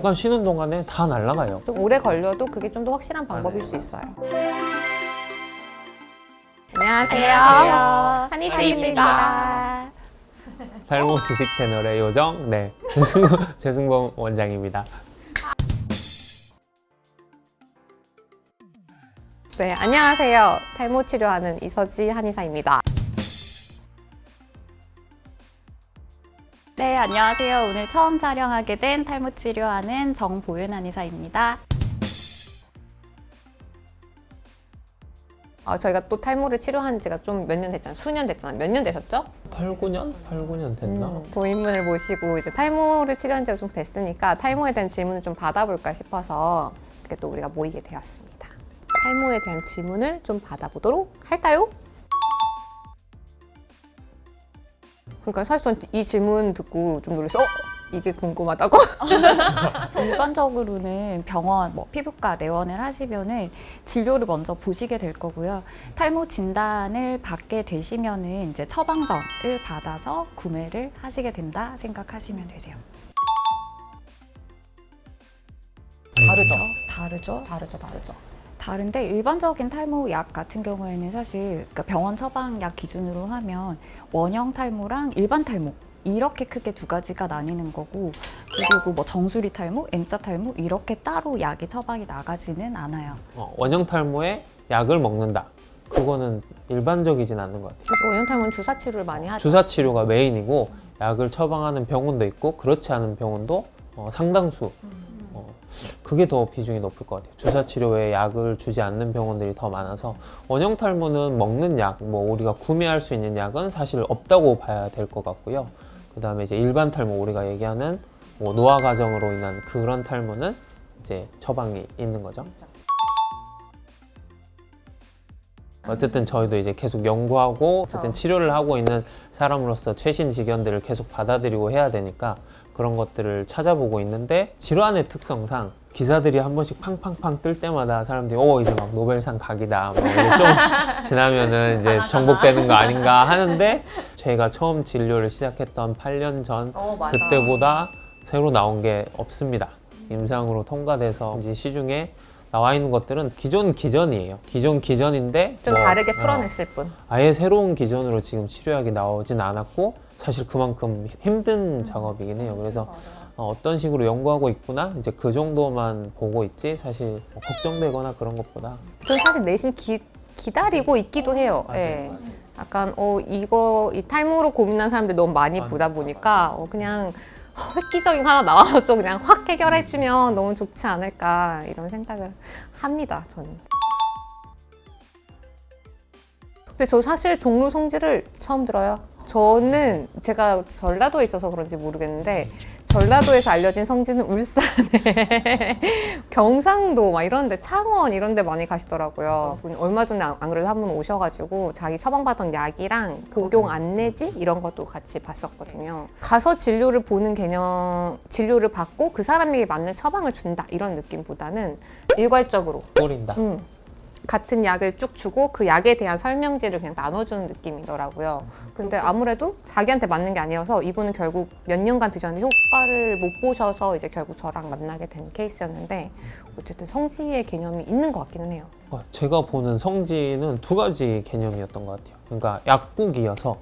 잠깐 쉬는 동안에 다 날아가요. 좀 오래 걸려도 그게 좀 더 확실한 방법일 수 있어요. 안녕하세요. 한희주입니다. 탈모 지식 채널의 요정, 네, 최승범 원장입니다. 네, 안녕하세요. 탈모 치료하는 이서지 한의사입니다. 네, 안녕하세요. 오늘 처음 촬영하게 된 탈모 치료하는 정보윤 한의사입니다. 저희가 또 탈모를 치료한 지가 좀 몇 년 됐잖아요. 수년 됐잖아요. 몇 년 되셨죠? 8, 9년 됐나? 고인분을 모시고 이제 탈모를 치료한 지가 좀 됐으니까 탈모에 대한 질문을 좀 받아볼까 싶어서 이렇게 또 우리가 모이게 되었습니다. 탈모에 대한 질문을 좀 받아보도록 할까요? 그러니까 사실 전 이 질문 듣고 좀 놀라서 이게 궁금하다고? 일반적으로는 병원, 피부과 내원을 하시면은 진료를 먼저 보시게 될 거고요. 탈모 진단을 받게 되시면은 이제 처방전을 받아서 구매를 하시게 된다 생각하시면 되세요. 다르죠? 다르죠. 다르죠. 다른데 일반적인 탈모 약 같은 경우에는 사실 그러니까 병원 처방약 기준으로 하면 원형 탈모랑 일반 탈모 이렇게 크게 두 가지가 나뉘는 거고, 그리고 정수리 탈모, M자 탈모 이렇게 따로 약이 처방이 나가지는 않아요. 원형 탈모에 약을 먹는다. 그거는 일반적이진 않는 것 같아요. 그래서 원형 탈모는 주사 치료를 많이 하죠. 주사 치료가 메인이고 약을 처방하는 병원도 있고 그렇지 않은 병원도 상당수. 그게 더 비중이 높을 것 같아요. 주사 치료에 약을 주지 않는 병원들이 더 많아서 원형 탈모는 먹는 약, 우리가 구매할 수 있는 약은 사실 없다고 봐야 될 것 같고요. 그 다음에 이제 일반 탈모, 우리가 얘기하는 노화 과정으로 인한 그런 탈모는 이제 처방이 있는 거죠. 어쨌든 저희도 이제 계속 연구하고 어쨌든 치료를 하고 있는 사람으로서 최신 지견들을 계속 받아들이고 해야 되니까 그런 것들을 찾아보고 있는데, 질환의 특성상 기사들이 한 번씩 팡팡팡 뜰 때마다 사람들이 이제 막 노벨상 각이다, 이제 좀 지나면은 이제 정복되는 거 아닌가 하는데, 저희가 처음 진료를 시작했던 8년 전 그때보다 새로 나온 게 없습니다. 임상으로 통과돼서 이제 시중에 나와 있는 것들은 기존 기전이에요. 기존 기전인데 좀 다르게 풀어냈을 뿐. 아예 새로운 기전으로 지금 치료약이 나오진 않았고, 사실 그만큼 힘든 작업이긴 해요. 그래서 어떤 식으로 연구하고 있구나, 이제 그 정도만 보고 있지 사실 걱정되거나 그런 것보다. 전 사실 내심 기다리고 있기도 해요. 예. 약간 이 탈모로 고민한 사람들 너무 많이 보다 보니까 그냥 획기적인 거 하나 나와서 좀 그냥 확 해결해주면 너무 좋지 않을까 이런 생각을 합니다, 저는. 근데 저 사실 종로 성지를 처음 들어요. 저는 제가 전라도에 있어서 그런지 모르겠는데 전라도에서 알려진 성지는 울산에 경상도 막 이런데, 창원 이런데 많이 가시더라고요. 얼마 전에 안 그래도 한 분 오셔가지고 자기 처방받은 약이랑 복용 안내지 이런 것도 같이 봤었거든요. 가서 진료를 보는 개념, 진료를 받고 그 사람에게 맞는 처방을 준다 이런 느낌보다는 일괄적으로 뿌린다. 같은 약을 쭉 주고 그 약에 대한 설명지를 그냥 나눠주는 느낌이더라고요. 근데 아무래도 자기한테 맞는 게 아니어서 이분은 결국 몇 년간 드셨는데 효과를 못 보셔서 이제 결국 저랑 만나게 된 케이스였는데, 어쨌든 성지의 개념이 있는 것 같기는 해요. 제가 보는 성지는 두 가지 개념이었던 것 같아요. 그러니까 약국이어서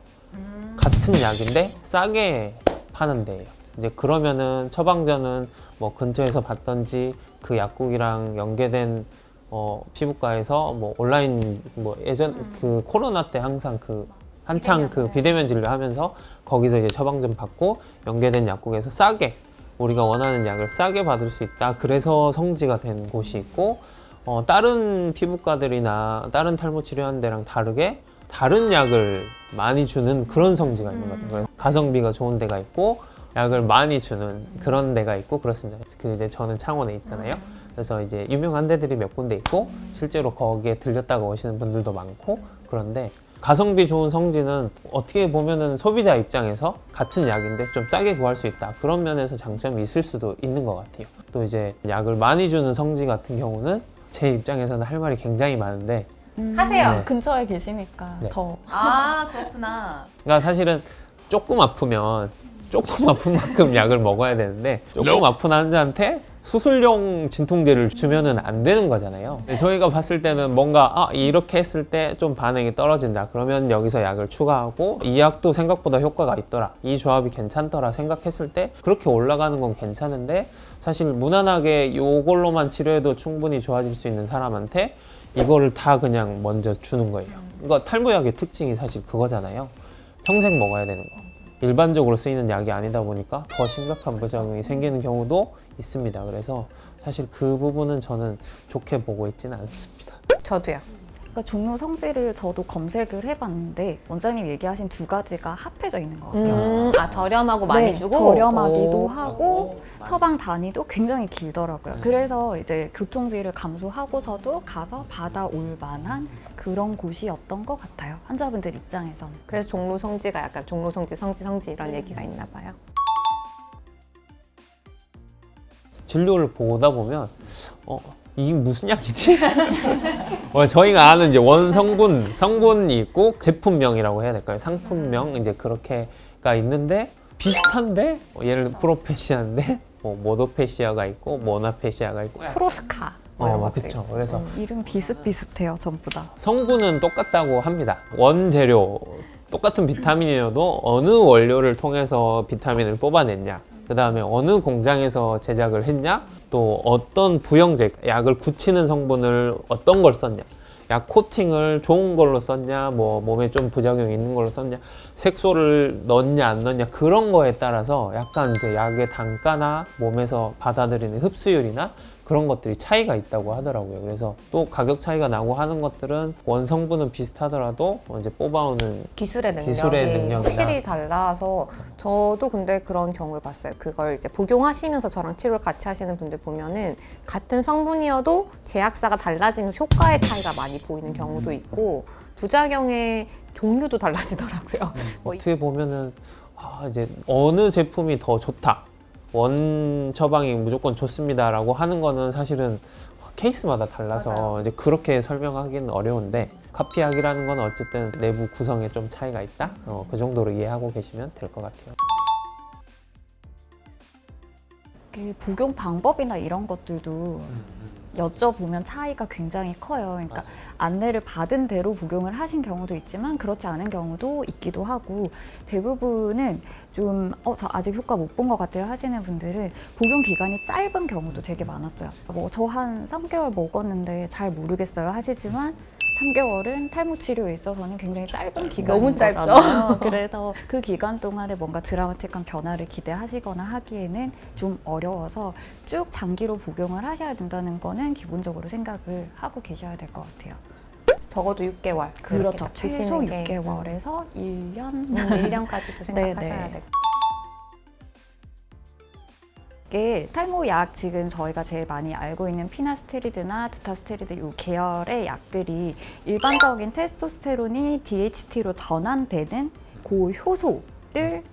같은 약인데 싸게 파는 데예요. 이제 그러면은 처방전은 근처에서 받던지 그 약국이랑 연계된 피부과에서 온라인 예전 그 코로나 때 항상 한창 비대면 진료하면서 거기서 이제 처방전 받고 연계된 약국에서 싸게 우리가 원하는 약을 싸게 받을 수 있다. 그래서 성지가 된 곳이 있고, 다른 피부과들이나 다른 탈모 치료하는 데랑 다르게 다른 약을 많이 주는 그런 성지가 있는 것 같아요. 그래서 가성비가 좋은 데가 있고 약을 많이 주는 그런 데가 있고 그렇습니다. 이제 저는 창원에 있잖아요. 그래서 이제 유명한 데들이 몇 군데 있고 실제로 거기에 들렸다가 오시는 분들도 많고, 그런데 가성비 좋은 성지는 어떻게 보면은 소비자 입장에서 같은 약인데 좀 싸게 구할 수 있다, 그런 면에서 장점이 있을 수도 있는 것 같아요. 또 이제 약을 많이 주는 성지 같은 경우는 제 입장에서는 할 말이 굉장히 많은데 하세요. 네. 근처에 계시니까 네. 더. 그렇구나. 그러니까 사실은 조금 아픈 만큼 약을 먹어야 되는데, 조금 아픈 환자한테 수술용 진통제를 주면은 안 되는 거잖아요. 저희가 봤을 때는 뭔가 이렇게 했을 때 좀 반응이 떨어진다. 그러면 여기서 약을 추가하고 이 약도 생각보다 효과가 있더라. 이 조합이 괜찮더라 생각했을 때 그렇게 올라가는 건 괜찮은데 사실 무난하게 이걸로만 치료해도 충분히 좋아질 수 있는 사람한테 이거를 다 그냥 먼저 주는 거예요. 그러니까 탈모약의 특징이 사실 그거잖아요. 평생 먹어야 되는 거. 일반적으로 쓰이는 약이 아니다 보니까 더 심각한 부작용이 생기는 경우도 있습니다. 그래서 사실 그 부분은 저는 좋게 보고 있지는 않습니다. 저도요. 그러니까 종료 성질을 저도 검색을 해봤는데 원장님 얘기하신 두 가지가 합해져 있는 것 같아요. 저렴하고 많이 네, 주고 저렴하기도 하고 처방 단위도 굉장히 길더라고요. 그래서 이제 교통비를 감수하고서도 가서 받아올 만한 그런 곳이었던 것 같아요. 환자분들 입장에서는. 그래서 종로 성지가 약간 종로 성지, 성지 이런 얘기가 있나 봐요. 진료를 보다 보면 이게 무슨 약이지? 저희가 아는 이제 성분이 있고 제품명이라고 해야 될까요? 상품명 이제 그렇게가 있는데 비슷한데 예를 들어 프로페시아인데 모도페시아가 있고 모나페시아가 있고 프로스카 뭐 이런 것들. 그렇죠. 그래서 이름 비슷비슷해요, 전부 다. 성분은 똑같다고 합니다. 원재료 똑같은 비타민이어도 어느 원료를 통해서 비타민을 뽑아냈냐, 그 다음에 어느 공장에서 제작을 했냐, 또 어떤 부영제, 약을 굳히는 성분을 어떤 걸 썼냐, 약 코팅을 좋은 걸로 썼냐, 뭐 몸에 좀 부작용이 있는 걸로 썼냐, 색소를 넣었냐 안 넣었냐, 그런 거에 따라서 약간 이제 약의 단가나 몸에서 받아들이는 흡수율이나 그런 것들이 차이가 있다고 하더라고요. 그래서 또 가격 차이가 나고 하는 것들은 원성분은 비슷하더라도 이제 뽑아오는 기술의 기술의 능력이 능력이나. 확실히 달라서 저도 근데 그런 경우를 봤어요. 그걸 이제 복용하시면서 저랑 치료를 같이 하시는 분들 보면은 같은 성분이어도 제약사가 달라지면서 효과의 차이가 많이 보이는 경우도 있고 부작용의 종류도 달라지더라고요. 어떻게 보면은 이제 어느 제품이 더 좋다, 원 처방이 무조건 좋습니다라고 하는 거는 사실은 케이스마다 달라서 맞아요. 이제 그렇게 설명하기는 어려운데 카피약이라는 건 어쨌든 내부 구성에 좀 차이가 있다? 그 정도로 이해하고 계시면 될 것 같아요. 그 복용 방법이나 이런 것들도 여쭤보면 차이가 굉장히 커요. 그러니까 안내를 받은 대로 복용을 하신 경우도 있지만 그렇지 않은 경우도 있기도 하고, 대부분은 좀 저 아직 효과 못 본 것 같아요 하시는 분들은 복용 기간이 짧은 경우도 되게 많았어요. 저 한 3개월 먹었는데 잘 모르겠어요 하시지만 3개월은 탈모 치료에 있어서는 굉장히 짧은 기간인 너무 짧죠? 거잖아요. 그래서 그 기간 동안에 뭔가 드라마틱한 변화를 기대하시거나 하기에는 좀 어려워서 쭉 장기로 복용을 하셔야 된다는 거는 기본적으로 생각을 하고 계셔야 될 것 같아요. 적어도 6개월. 그렇죠. 최소 드시는 게 6개월에서 1년. 1년까지도 생각하셔야 네네. 되고. 이게 탈모약 지금 저희가 제일 많이 알고 있는 피나스테리드나 두타스테리드 이 계열의 약들이 일반적인 테스토스테론이 DHT로 전환되는 그 효소를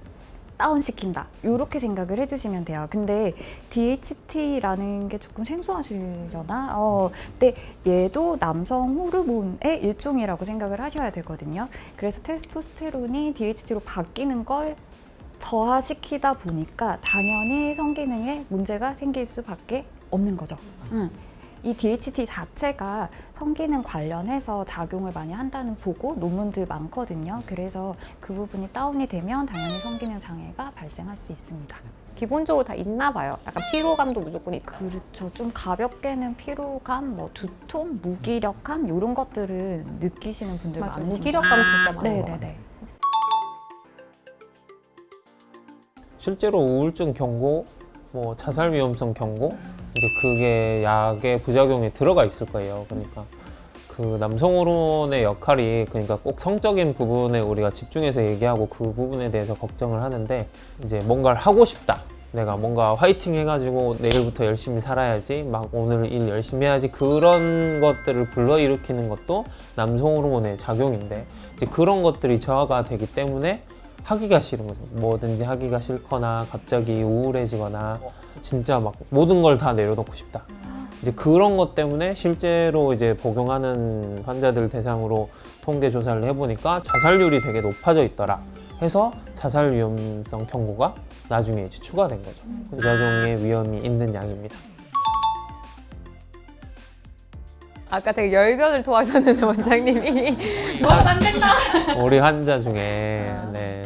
다운시킨다, 이렇게 생각을 해주시면 돼요. 근데 DHT라는 게 조금 생소하시려나? 근데 얘도 남성 호르몬의 일종이라고 생각을 하셔야 되거든요. 그래서 테스토스테론이 DHT로 바뀌는 걸 저하시키다 보니까 당연히 성기능에 문제가 생길 수밖에 없는 거죠. 이 DHT 자체가 성기능 관련해서 작용을 많이 한다는 보고 논문들 많거든요. 그래서 그 부분이 다운이 되면 당연히 성기능 장애가 발생할 수 있습니다. 기본적으로 다 있나 봐요. 약간 피로감도 무조건 있고. 그렇죠. 좀 가볍게는 피로감, 두통, 무기력함 이런 것들을 느끼시는 분들 맞아, 많으십니다. 무기력감 진짜 많은 것 같아요. 네네네. 실제로 우울증 경고, 자살 위험성 경고, 이제 그게 약의 부작용에 들어가 있을 거예요. 그러니까 그 남성 호르몬의 역할이, 그러니까 꼭 성적인 부분에 우리가 집중해서 얘기하고 그 부분에 대해서 걱정을 하는데, 이제 뭔가를 하고 싶다, 내가 뭔가 화이팅 해가지고 내일부터 열심히 살아야지, 막 오늘 일 열심히 해야지, 그런 것들을 불러일으키는 것도 남성 호르몬의 작용인데, 이제 그런 것들이 저하가 되기 때문에 하기가 싫은 거죠. 뭐든지 하기가 싫거나 갑자기 우울해지거나 진짜 막 모든 걸 다 내려놓고 싶다. 이제 그런 것 때문에 실제로 이제 복용하는 환자들 대상으로 통계 조사를 해보니까 자살률이 되게 높아져 있더라 해서 자살 위험성 경고가 나중에 이제 추가된 거죠. 부작용의 위험이 있는 약입니다. 아까 되게 열변을 토하셨는데 원장님이 우리 환자 중에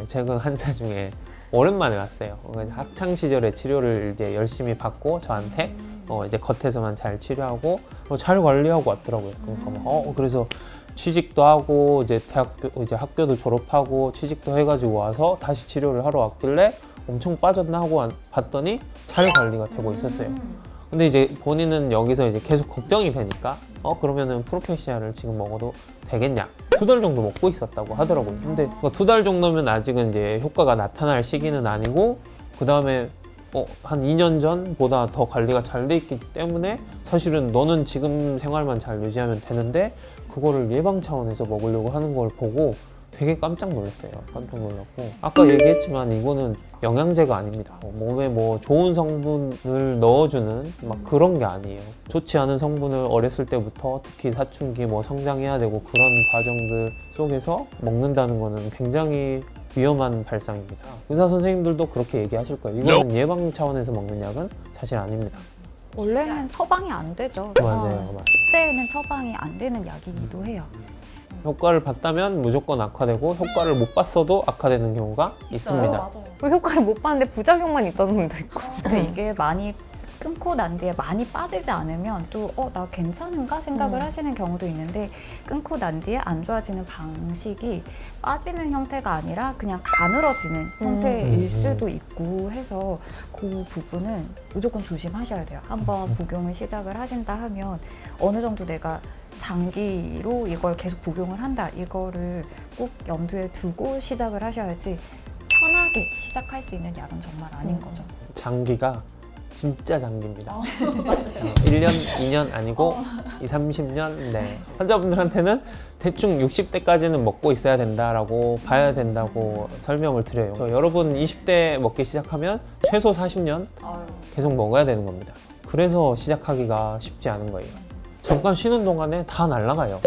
최근 환자 중에 오랜만에 왔어요. 학창 시절에 치료를 이제 열심히 받고 저한테 이제 겉에서만 잘 치료하고 잘 관리하고 왔더라고요. 그러니까 그래서 취직도 하고 이제 이제 학교도 졸업하고 취직도 해가지고 와서 다시 치료를 하러 왔길래 엄청 빠졌나 하고 봤더니 잘 관리가 되고 있었어요. 근데 이제 본인은 여기서 이제 계속 걱정이 되니까 그러면은 프로페시아를 지금 먹어도 되겠냐? 2달 정도 먹고 있었다고 하더라고요. 근데 2달 정도면 아직은 이제 효과가 나타날 시기는 아니고 그 다음에 한 2년 전보다 더 관리가 잘 돼 있기 때문에 사실은 너는 지금 생활만 잘 유지하면 되는데 그거를 예방 차원에서 먹으려고 하는 걸 보고 되게 깜짝 놀랐어요. 깜짝 놀랐고 아까 얘기했지만 이거는 영양제가 아닙니다. 몸에 뭐 좋은 성분을 넣어주는 막 그런 게 아니에요. 좋지 않은 성분을 어렸을 때부터 특히 사춘기 뭐 성장해야 되고 그런 과정들 속에서 먹는다는 거는 굉장히 위험한 발상입니다. 의사 선생님들도 그렇게 얘기하실 거예요. 이거는 예방 차원에서 먹는 약은 사실 아닙니다. 원래는 처방이 안 되죠. 맞아요. 10대에는 처방이 안 되는 약이기도 해요. 효과를 봤다면 무조건 악화되고 효과를 못 봤어도 악화되는 경우가 있습니다. 맞아요. 그리고 효과를 못 봤는데 부작용만 있던 분도 있고. 이게 많이 끊고 난 뒤에 많이 빠지지 않으면 또 나 괜찮은가 생각을 하시는 경우도 있는데 끊고 난 뒤에 안 좋아지는 방식이 빠지는 형태가 아니라 그냥 가늘어지는 형태일 수도 있고 해서 그 부분은 무조건 조심하셔야 돼요. 한번 복용을 시작을 하신다 하면 어느 정도 내가 장기로 이걸 계속 복용을 한다 이거를 꼭 염두에 두고 시작을 하셔야지 편하게 시작할 수 있는 약은 정말 아닌 거죠. 장기가 진짜 장기입니다. 1년, 2년 아니고 20, 30년. 네. 환자분들한테는 대충 60대까지는 먹고 있어야 된다라고 봐야 된다고 설명을 드려요. 여러분 20대 먹기 시작하면 최소 40년 계속 먹어야 되는 겁니다. 그래서 시작하기가 쉽지 않은 거예요. 잠깐 쉬는 동안에 다 날아가요.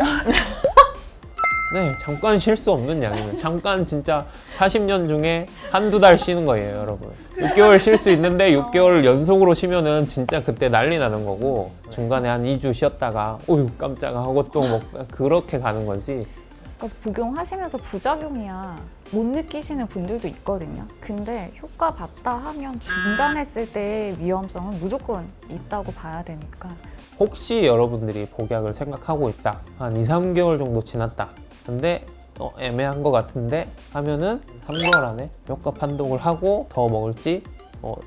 네, 잠깐 쉴 수 없는 양이에요. 잠깐 진짜 40년 중에 한두 달 쉬는 거예요, 여러분. 6개월 쉴 수 있는데 6개월 연속으로 쉬면은 진짜 그때 난리 나는 거고 중간에 한 2주 쉬었다가 어휴 깜짝아 하고 또 그렇게 가는 거지. 그러니까 복용하시면서 부작용이야 못 느끼시는 분들도 있거든요. 근데 효과 봤다 하면 중단했을 때의 위험성은 무조건 있다고 봐야 되니까. 혹시 여러분들이 복약을 생각하고 있다. 한 2, 3개월 정도 지났다. 근데 애매한 것 같은데 하면은 3개월 안에 효과 판독을 하고 더 먹을지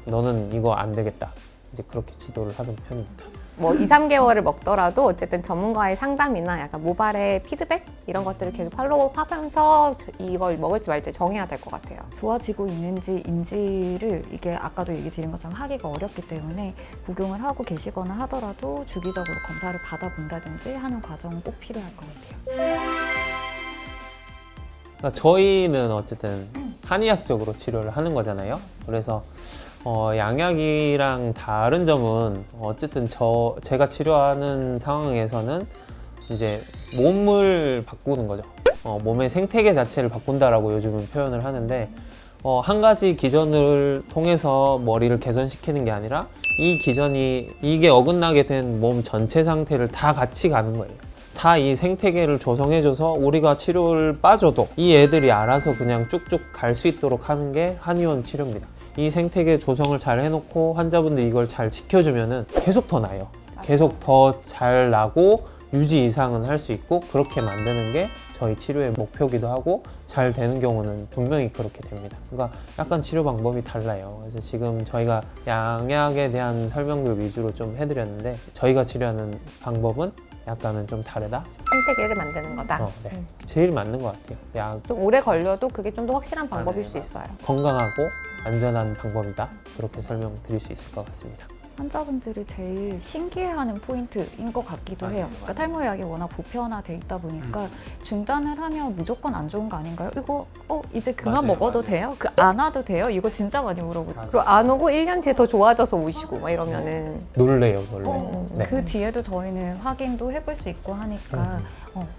너는 이거 안 되겠다. 이제 그렇게 지도를 하는 편입니다. 뭐 2, 3개월을 먹더라도 어쨌든 전문가의 상담이나 약간 모발의 피드백 이런 것들을 계속 팔로우하면서 이걸 먹을지 말지 정해야 될 것 같아요. 좋아지고 있는지인지를 이게 아까도 얘기 드린 것처럼 하기가 어렵기 때문에 복용을 하고 계시거나 하더라도 주기적으로 검사를 받아본다든지 하는 과정은 꼭 필요할 것 같아요. 그러니까 저희는 어쨌든 한의학적으로 치료를 하는 거잖아요. 그래서 양약이랑 다른 점은 어쨌든 제가 치료하는 상황에서는 이제 몸을 바꾸는 거죠. 몸의 생태계 자체를 바꾼다라고 요즘은 표현을 하는데 한 가지 기전을 통해서 머리를 개선시키는 게 아니라 이게 어긋나게 된 몸 전체 상태를 다 같이 가는 거예요. 다 이 생태계를 조성해줘서 우리가 치료를 빠져도 이 애들이 알아서 그냥 쭉쭉 갈 수 있도록 하는 게 한의원 치료입니다. 이 생태계 조성을 잘 해놓고 환자분들이 이걸 잘 지켜주면은 계속 더 나아요. 계속 더 잘 나고 유지 이상은 할 수 있고 그렇게 만드는 게 저희 치료의 목표기도 하고 잘 되는 경우는 분명히 그렇게 됩니다. 그러니까 약간 치료 방법이 달라요. 그래서 지금 저희가 양약에 대한 설명들 위주로 좀 해드렸는데 저희가 치료하는 방법은 약간은 좀 다르다? 생태계를 만드는 거다. 네. 제일 맞는 것 같아요. 약 좀 오래 걸려도 그게 좀 더 확실한 방법일 맞아요. 수 있어요. 건강하고 안전한 방법이다. 그렇게 설명드릴 수 있을 것 같습니다. 환자분들이 제일 신기해하는 포인트인 것 같기도 해요. 그러니까 탈모약이 워낙 보편화돼 있다 보니까 중단을 하면 무조건 안 좋은 거 아닌가요? 이거 이제 그만 맞아요, 먹어도 맞아요. 돼요? 안 와도 돼요? 이거 진짜 많이 물어보세요. 그리고 안 오고 1년 뒤에 더 좋아져서 오시고 막 이러면은 놀래요. 네. 그 뒤에도 저희는 확인도 해볼 수 있고 하니까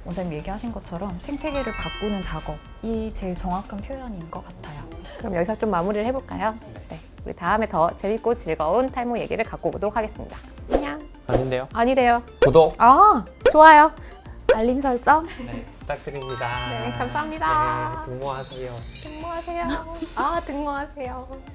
원장님 얘기하신 것처럼 생태계를 바꾸는 작업이 제일 정확한 표현인 것 같아요. 그럼 여기서 좀 마무리를 해볼까요? 네. 우리 다음에 더 재밌고 즐거운 탈모 얘기를 갖고 오도록 하겠습니다. 안녕. 아닌데요? 아니래요. 구독! 아, 좋아요. 알림 설정. 네, 부탁드립니다. 네, 감사합니다. 네, 등모하세요. 등모하세요. 아, 등모하세요.